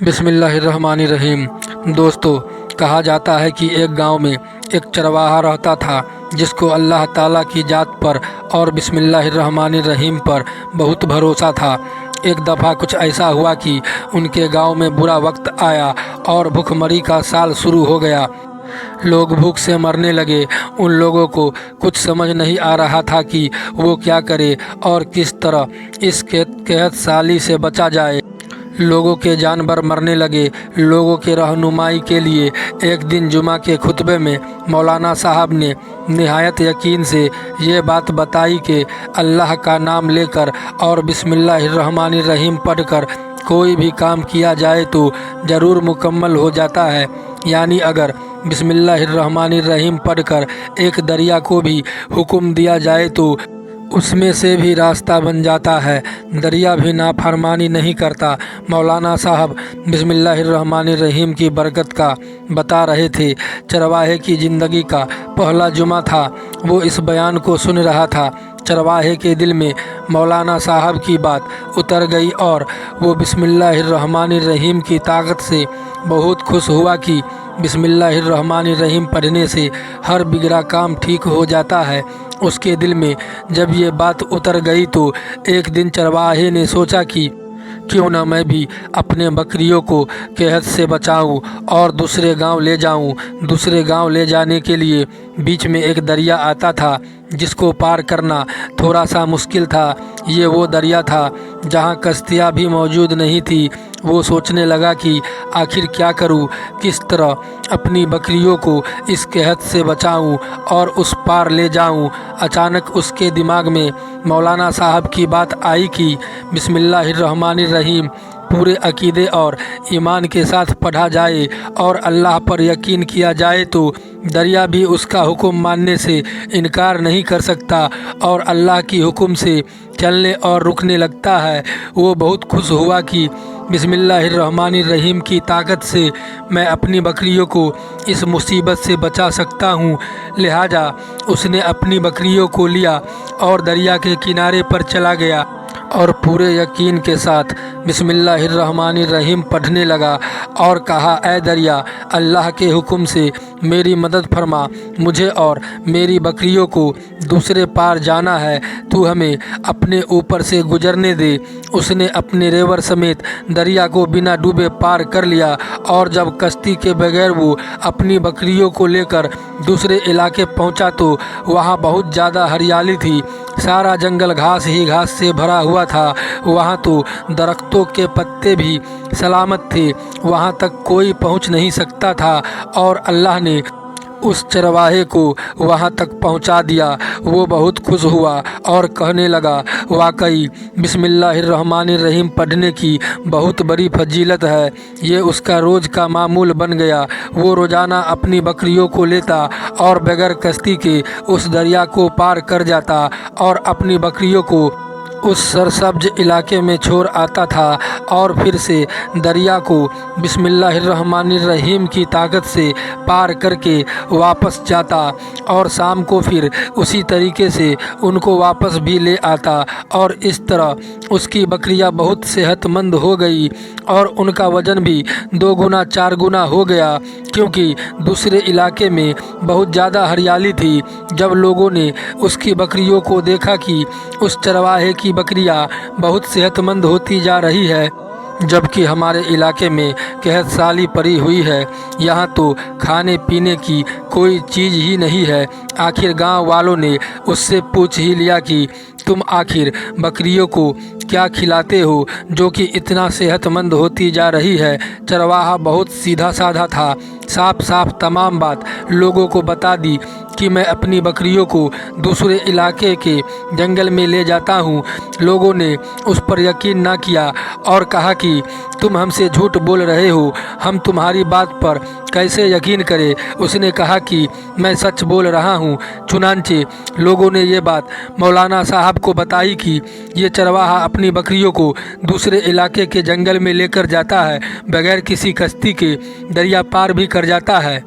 بسم اللہ الرحمن الرحیم۔ دوستو، کہا جاتا ہے کہ ایک گاؤں میں ایک چرواہا رہتا تھا جس کو اللہ تعالیٰ کی ذات پر اور بسم اللہ الرحمن الرحیم پر بہت بھروسہ تھا۔ ایک دفعہ کچھ ایسا ہوا کہ ان کے گاؤں میں برا وقت آیا اور بھوک مری کا سال شروع ہو گیا۔ لوگ بھوک سے مرنے لگے۔ ان لوگوں کو کچھ سمجھ نہیں آ رہا تھا کہ وہ کیا کرے اور کس طرح اس قحط سالی سے بچا جائے۔ لوگوں کے جانور مرنے لگے۔ لوگوں کے رہنمائی کے لیے ایک دن جمعہ کے خطبے میں مولانا صاحب نے نہایت یقین سے یہ بات بتائی کہ اللہ کا نام لے کر اور بسم اللہ الرحمن الرحیم پڑھ کر کوئی بھی کام کیا جائے تو ضرور مکمل ہو جاتا ہے۔ یعنی اگر بسم اللہ الرحمن الرحیم پڑھ کر ایک دریا کو بھی حکم دیا جائے تو اس میں سے بھی راستہ بن جاتا ہے، دریا بھی نافرمانی نہیں کرتا۔ مولانا صاحب بسم اللہ الرحمن الرحیم کی برکت کا بتا رہے تھے۔ چرواہے کی زندگی کا پہلا جمعہ تھا۔ وہ اس بیان کو سن رہا تھا۔ چرواہے کے دل میں مولانا صاحب کی بات اتر گئی اور وہ بسم اللہ الرحمن الرحیم کی طاقت سے بہت خوش ہوا کہ بسم اللہ الرحمن الرحیم پڑھنے سے ہر بگڑا کام ٹھیک ہو جاتا ہے۔ اس کے دل میں جب یہ بات اتر گئی تو ایک دن چرواہے نے سوچا کہ کیوں نہ میں بھی اپنے بکریوں کو قحط سے بچاؤں اور دوسرے گاؤں لے جاؤں۔ دوسرے گاؤں لے جانے کے لیے بیچ میں ایک دریا آتا تھا جس کو پار کرنا تھوڑا سا مشکل تھا۔ یہ وہ دریا تھا جہاں کشتیاں بھی موجود نہیں تھیں۔ وہ سوچنے لگا کہ آخر کیا کروں، کس طرح اپنی بکریوں کو اس قحط سے بچاؤں اور اس پار لے جاؤں۔ اچانک اس کے دماغ میں مولانا صاحب کی بات آئی کہ بسم اللہ الرحمن الرحیم پورے عقیدے اور ایمان کے ساتھ پڑھا جائے اور اللہ پر یقین کیا جائے تو دریا بھی اس کا حکم ماننے سے انکار نہیں کر سکتا اور اللہ کی حکم سے چلنے اور رکنے لگتا ہے۔ وہ بہت خوش ہوا کہ بسم اللہ الرحمن الرحیم کی طاقت سے میں اپنی بکریوں کو اس مصیبت سے بچا سکتا ہوں۔ لہٰذا اس نے اپنی بکریوں کو لیا اور دریا کے کنارے پر چلا گیا اور پورے یقین کے ساتھ بسم اللہ الرحمن الرحیم پڑھنے لگا اور کہا، اے دریا، اللہ کے حکم سے میری مدد فرما، مجھے اور میری بکریوں کو دوسرے پار جانا ہے، تو ہمیں اپنے اوپر سے گزرنے دے۔ اس نے اپنے ریوڑ سمیت دریا کو بنا ڈوبے پار کر لیا اور جب کشتی کے بغیر وہ اپنی بکریوں کو لے کر دوسرے علاقے پہنچا تو وہاں بہت زیادہ ہریالی تھی۔ سارا جنگل گھاس ہی گھاس سے بھرا ہوا تھا۔ وہاں تو درختوں کے پتے بھی سلامت تھے، وہاں تک کوئی پہنچ نہیں سکتا تھا اور اللہ نے اس چرواہے کو وہاں تک پہنچا دیا۔ وہ بہت خوش ہوا اور کہنے لگا، واقعی بسم اللہ الرحمن الرحیم پڑھنے کی بہت بڑی فضیلت ہے۔ یہ اس کا روز کا معمول بن گیا۔ وہ روزانہ اپنی بکریوں کو لیتا اور بغیر کشتی کے اس دریا کو پار کر جاتا اور اپنی بکریوں کو اس سرسبز علاقے میں چھوڑ آتا تھا اور پھر سے دریا کو بسم اللہ الرحمن الرحیم کی طاقت سے پار کر کے واپس جاتا اور شام کو پھر اسی طریقے سے ان کو واپس بھی لے آتا اور اس طرح اس کی بکریاں بہت صحت مند ہو گئی اور ان کا وزن بھی 2 گنا 4 گنا ہو گیا، کیونکہ دوسرے علاقے میں بہت زیادہ ہریالی تھی۔ جب لوگوں نے اس کی بکریوں کو دیکھا کہ اس چرواہے کی بکریاں بہت صحت مند ہوتی جا رہی ہے جبکہ ہمارے علاقے میں قحط سالی پڑی ہوئی ہے، یہاں تو کھانے پینے کی کوئی چیز ہی نہیں ہے، آخر گاؤں والوں نے اس سے پوچھ ہی لیا کہ تم آخر بکریوں کو کیا کھلاتے ہو جو کہ اتنا صحت مند ہوتی جا رہی ہے؟ چرواہا بہت سیدھا سادھا تھا، صاف صاف تمام بات لوگوں کو بتا دی کہ میں اپنی بکریوں کو دوسرے علاقے کے جنگل میں لے جاتا ہوں۔ لوگوں نے اس پر یقین نہ کیا اور کہا کہ تم ہم سے جھوٹ بول رہے ہو، ہم تمہاری بات پر کیسے یقین کریں؟ اس نے کہا کہ میں سچ بول رہا ہوں۔ چنانچہ لوگوں نے یہ بات مولانا صاحب کو بتائی کہ یہ چرواہا اپنی بکریوں کو دوسرے علاقے کے جنگل میں لے کر جاتا ہے، بغیر کسی کشتی کے دریا پار بھی کر جاتا ہے۔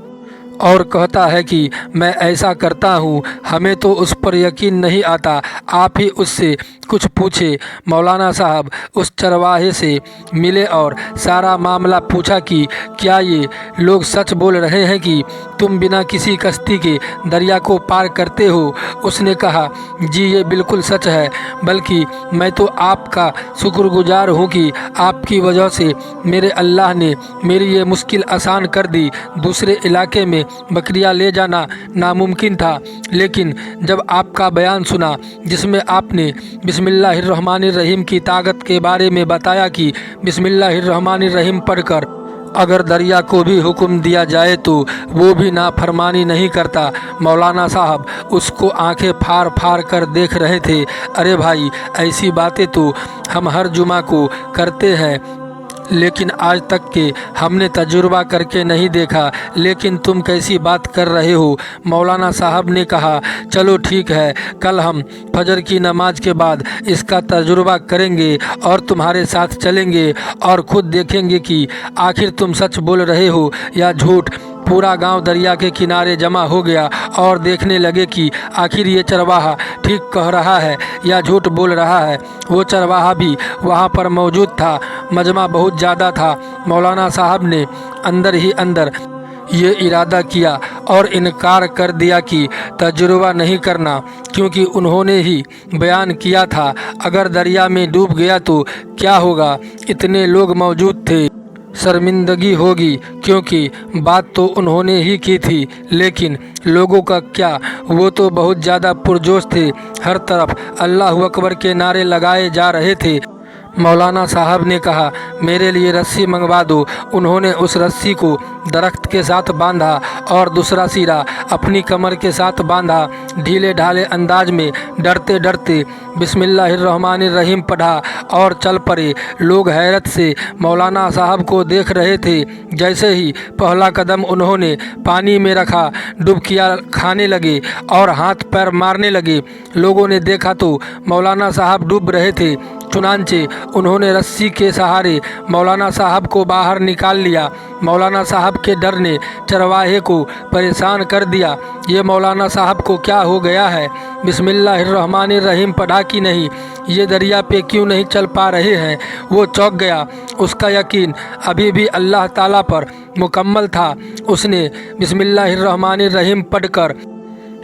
اور کہتا ہے کہ میں ایسا کرتا ہوں، ہمیں تو اس پر یقین نہیں آتا، آپ ہی اس سے کچھ پوچھے۔ مولانا صاحب اس چرواہے سے ملے اور سارا معاملہ پوچھا کہ کیا یہ لوگ سچ بول رہے ہیں کہ تم بنا کسی کشتی کے دریا کو پار کرتے ہو؟ اس نے کہا جی یہ بالکل سچ ہے، بلکہ میں تو آپ کا شکر گزار ہوں کہ آپ کی وجہ سے میرے اللہ نے میری یہ مشکل آسان کر دی۔ دوسرے علاقے میں بکریاں لے جانا ناممکن تھا، لیکن جب آپ کا بیان سنا جس میں آپ نے بسم اللہ الرحمن الرحیم کی طاقت کے بارے میں بتایا کہ بسم اللہ الرحمن الرحیم پڑھ کر اگر دریا کو بھی حکم دیا جائے تو وہ بھی نافرمانی نہیں کرتا، مولانا صاحب اس کو آنکھیں پھاڑ پھاڑ کر دیکھ رہے تھے۔ ارے بھائی، ایسی باتیں تو ہم ہر جمعہ کو کرتے ہیں، لیکن آج تک کہ ہم نے تجربہ کر کے نہیں دیکھا، لیکن تم کیسی بات کر رہے ہو؟ مولانا صاحب نے کہا چلو ٹھیک ہے، کل ہم فجر کی نماز کے بعد اس کا تجربہ کریں گے اور تمہارے ساتھ چلیں گے اور خود دیکھیں گے کہ آخر تم سچ بول رہے ہو یا جھوٹ۔ پورا گاؤں دریا کے کنارے جمع ہو گیا اور دیکھنے لگے کہ آخر یہ چرواہا ٹھیک کہہ رہا ہے یا جھوٹ بول رہا ہے۔ وہ چرواہا بھی وہاں پر موجود تھا۔ مجمع بہت زیادہ تھا۔ مولانا صاحب نے اندر ہی اندر یہ ارادہ کیا اور انکار کر دیا کہ تجربہ نہیں کرنا، کیونکہ انہوں نے ہی بیان کیا تھا اگر دریا میں ڈوب گیا تو کیا ہوگا۔ اتنے لوگ موجود تھے، شرمندگی ہوگی، کیونکہ بات تو انہوں نے ہی کی تھی، لیکن لوگوں کا کیا، وہ تو بہت زیادہ پرجوش تھے۔ ہر طرف اللہ اکبر کے نعرے لگائے جا رہے تھے۔ مولانا صاحب نے کہا میرے لیے رسی منگوا دو۔ انہوں نے اس رسی کو درخت کے ساتھ باندھا اور دوسرا سیرا اپنی کمر کے ساتھ باندھا۔ ڈھیلے ڈھالے انداز میں ڈرتے ڈرتے بسم اللہ الرحمن الرحیم پڑھا اور چل پڑے۔ لوگ حیرت سے مولانا صاحب کو دیکھ رہے تھے۔ جیسے ہی پہلا قدم انہوں نے پانی میں رکھا، ڈبکیاں کھانے لگے اور ہاتھ پیر مارنے لگے۔ لوگوں نے دیکھا تو مولانا صاحب ڈوب رہے تھے، چنانچہ انہوں نے رسی کے سہارے مولانا صاحب کو باہر نکال لیا۔ مولانا صاحب کے ڈر نے چرواہے کو پریشان کر دیا۔ یہ مولانا صاحب کو کیا ہو گیا ہے؟ بسم اللہ الرحمن الرحیم پڑھا کہ نہیں؟ یہ دریا پہ کیوں نہیں چل پا رہے ہیں؟ وہ چونک گیا۔ اس کا یقین ابھی بھی اللہ تعالیٰ پر مکمل تھا۔ اس نے بسم اللہ الرحمن الرحیم پڑھ کر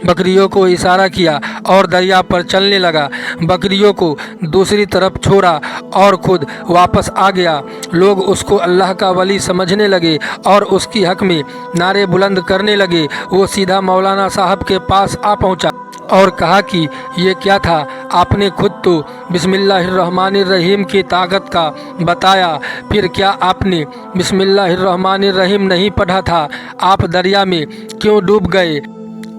بکریوں کو اشارہ کیا اور دریا پر چلنے لگا۔ بکریوں کو دوسری طرف چھوڑا اور خود واپس آ گیا۔ لوگ اس کو اللہ کا ولی سمجھنے لگے اور اس کی حق میں نعرے بلند کرنے لگے۔ وہ سیدھا مولانا صاحب کے پاس آ پہنچا اور کہا کہ یہ کیا تھا؟ آپ نے خود تو بسم اللہ الرحمن الرحیم کی طاقت کا بتایا، پھر کیا آپ نے بسم اللہ الرحمن الرحیم نہیں پڑھا تھا؟ آپ دریا میں کیوں ڈوب گئے؟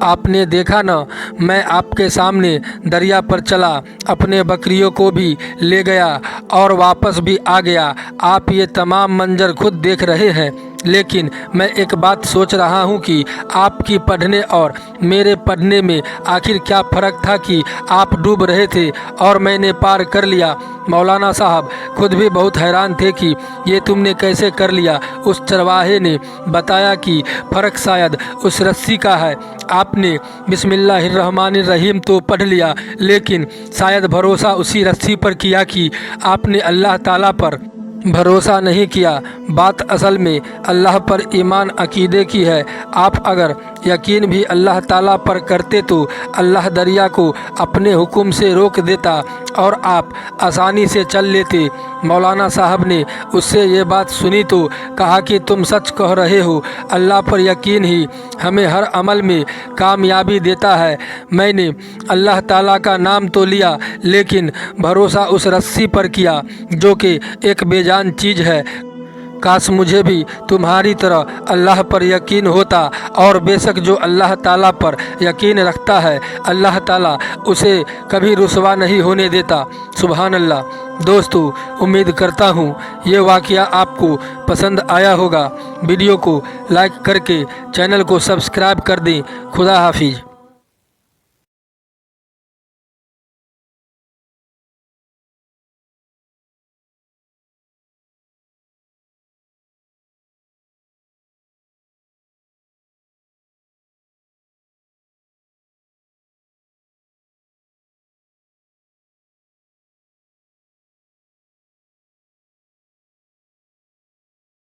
آپ نے دیکھا نا، میں آپ کے سامنے دریا پر چلا، اپنے بکریوں کو بھی لے گیا اور واپس بھی آ گیا۔ آپ یہ تمام منظر خود دیکھ رہے ہیں، لیکن میں ایک بات سوچ رہا ہوں کہ آپ کی پڑھنے اور میرے پڑھنے میں آخر کیا فرق تھا کہ آپ ڈوب رہے تھے اور میں نے پار کر لیا۔ مولانا صاحب خود بھی بہت حیران تھے کہ یہ تم نے کیسے کر لیا۔ اس چرواہے نے بتایا کہ فرق شاید اس رسی کا ہے۔ آپ نے بسم اللہ الرحمن الرحیم تو پڑھ لیا، لیکن شاید بھروسہ اسی رسی پر کیا کہ آپ نے اللہ تعالیٰ پر بھروسہ نہیں کیا۔ بات اصل میں اللہ پر ایمان عقیدے کی ہے۔ آپ اگر یقین بھی اللہ تعالیٰ پر کرتے تو اللہ دریا کو اپنے حکم سے روک دیتا اور آپ آسانی سے چل لیتے۔ مولانا صاحب نے اس سے یہ بات سنی تو کہا کہ تم سچ کہہ رہے ہو، اللہ پر یقین ہی ہمیں ہر عمل میں کامیابی دیتا ہے۔ میں نے اللہ تعالیٰ کا نام تو لیا، لیکن بھروسہ اس رسی پر کیا جو کہ ایک بے جان چیز ہے۔ کاش مجھے بھی تمہاری طرح اللہ پر یقین ہوتا، اور بے شک جو اللہ تعالیٰ پر یقین رکھتا ہے اللہ تعالیٰ اسے کبھی رسوا نہیں ہونے دیتا۔ سبحان اللہ۔ دوستو، امید کرتا ہوں یہ واقعہ آپ کو پسند آیا ہوگا۔ ویڈیو کو لائک کر کے چینل کو سبسکرائب کر دیں۔ خدا حافظ۔